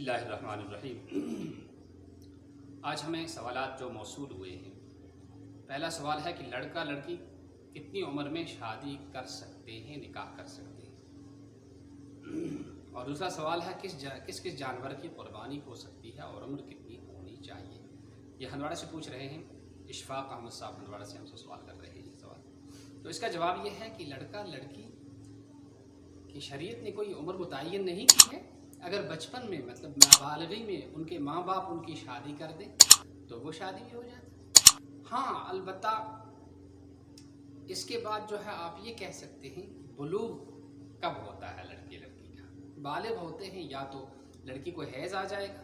बिस्मिल्लाहिर्रहमानिर्रहीम। आज हमें सवालात जो मौसूल हुए हैं, पहला सवाल है कि लड़का लड़की कितनी उम्र में शादी कर सकते हैं, निकाह कर सकते हैं। और दूसरा सवाल है किस किस जानवर की कुर्बानी हो सकती है और उम्र कितनी होनी चाहिए। ये हंदवाड़ा से पूछ रहे हैं, इशफाक अहमद साहब हंदवाड़ा से हमसे सवाल कर रहे हैं ये सवाल। तो इसका जवाब ये है कि लड़का लड़की की शरीयत ने कोई उम्र मुतय्यन नहीं की है। अगर बचपन में मतलब नाबालिगी में उनके माँ बाप उनकी शादी कर दें तो वो शादी भी हो जाती है। हाँ, अलबत्ता इसके बाद जो है आप ये कह सकते हैं बुलूग कब होता है लड़के लड़की का। बालिग होते हैं या तो लड़की को हैज़ आ जाएगा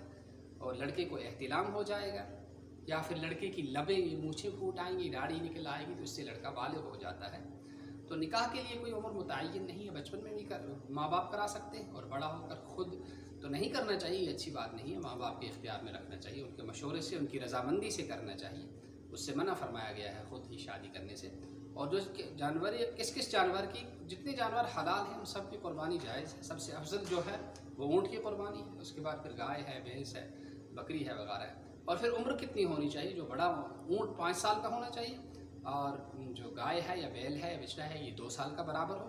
और लड़के को एहतिलाम हो जाएगा, या फिर लड़के की लबें मूछें फूट आएंगी, दाढ़ी निकल आएगी, तो इससे लड़का बालिग हो जाता है। तो निकाह के लिए कोई उम्र मुतय्यन नहीं है। बचपन में भी माँ बाप करा सकते हैं और बड़ा होकर खुद तो नहीं करना चाहिए, ये अच्छी बात नहीं है। माँ बाप के इख्तियार में रखना चाहिए, उनके मशवरे से, उनकी रजामंदी से करना चाहिए। उससे मना फरमाया गया है खुद ही शादी करने से। और जो जानवर, किस जानवर की, जितने जानवर हलाल हैं उन सब की कुर्बानी जायज़ है। सबसे अफजल जो है वो ऊँट की कुर्बानी है, उसके बाद फिर गाय है, भैंस है, बकरी है वगैरह है। और फिर उम्र कितनी होनी चाहिए? जो बड़ा ऊँट 5 साल का होना चाहिए और जो गाय है या बैल है या बछड़ा है ये 2 साल का बराबर हो,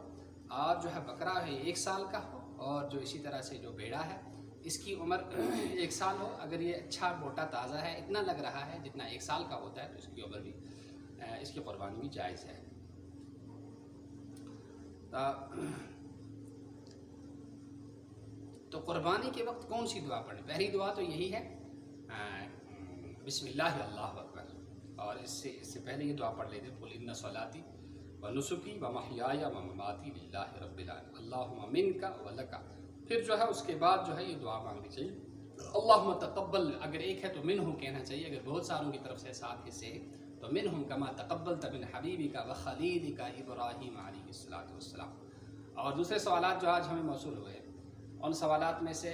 और जो है बकरा है 1 साल का हो, और जो इसी तरह से जो बेड़ा है इसकी उम्र 1 साल हो। अगर ये अच्छा मोटा ताज़ा है, इतना लग रहा है जितना 1 साल का होता है, तो इसकी उम्र भी, इसकी कुर्बानी भी जायज़ है। तो कुर्बानी के वक्त कौन सी दुआ पढ़ें? पहली दुआ तो यही है बिस्मिल्लाह अल्लाहु अकबर। और इससे पहले ये दुआ पढ़ लेते, कुल इन्ना सलाती व नुसुकी व महयाया व ममाती लिल्लाहि रब्बिल आलमीन अल्लाहुम्मा मिनका व लका। फिर जो है उसके बाद जो है ये दुआ मांगनी चाहिए, अल्लाहुम्मा तक़ब्बल। अगर एक है तो मिनहु कहना चाहिए, अगर बहुत सारों की तरफ से 7 हिस्से हैं तो मिनहुम कमा तक़ब्बलत मिन हबीबिका व खलीलिका इब्राहीम अलैहिस्सलातु वस्सलाम। और दूसरे सवालात जो आज हमें मौसूल हुए हैं, उन सवालात में से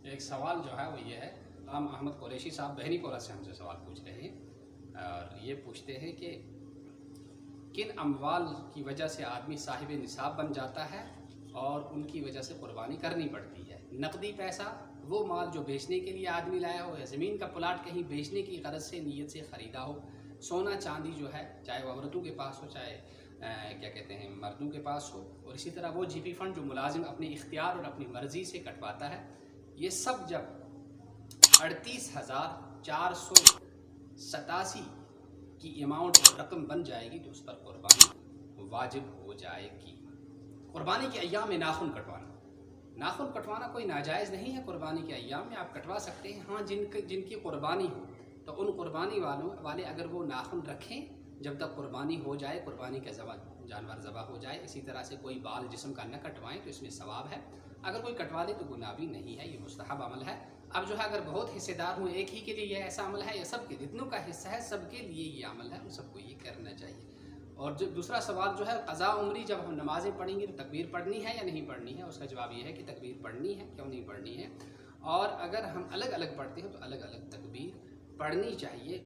एक सवाल जो है वो ये है, हम अहमद कुरैशी साहब बहनी पोरा से हमसे सवाल पूछ रहे हैं और ये पूछते हैं कि किन अमवाल की वजह से आदमी साहिब निसाब बन जाता है और उनकी वजह से कुर्बानी करनी पड़ती है। नकदी पैसा, वो माल जो बेचने के लिए आदमी लाया हो, या ज़मीन का प्लाट कहीं बेचने की गरज से नीयत से ख़रीदा हो, सोना चांदी जो है चाहे वो औरतों के पास हो चाहे क्या कहते हैं मर्दों के पास हो, और इसी तरह वो जीपी फंड जो मुलाजिम अपने इख्तियार और अपनी मर्ज़ी से कटवाता है, ये सब जब 38,487 की अमाउंट रकम बन जाएगी तो उस पर कुर्बानी वाजिब हो जाएगी। कुर्बानी के अय्याम में नाखून कटवाना कोई नाजायज़ नहीं है। कुर्बानी के अय्याम में आप कटवा सकते हैं। हाँ, जिनकी कुर्बानी हो तो उन कुर्बानी वाले अगर वो नाखून रखें जब तक कुर्बानी हो जाए, कुर्बानी का जानवर ज़बह हो जाए। इसी तरह से कोई बाल जिस्म का न कटवाएं तो इसमें सवाब है। अगर कोई कटवा ले तो गुनाह भी नहीं है, ये मुस्तहब अमल है। अब जो है अगर बहुत हिस्सेदार हों, एक ही के लिए ये ऐसा अमल है या सबके जितनों का हिस्सा है सबके लिए ये अमल है, उन सबको ये करना चाहिए। और जो दूसरा सवाल जो है क़ज़ा उम्री, जब हम नमाज़ें पढ़ेंगे तो तकबीर पढ़नी है या नहीं पढ़नी है? उसका जवाब ये है कि तकबीर पढ़नी है, क्यों नहीं पढ़नी है। और अगर हम अलग अलग पढ़ते हैं तो अलग अलग तकबीर पढ़नी चाहिए।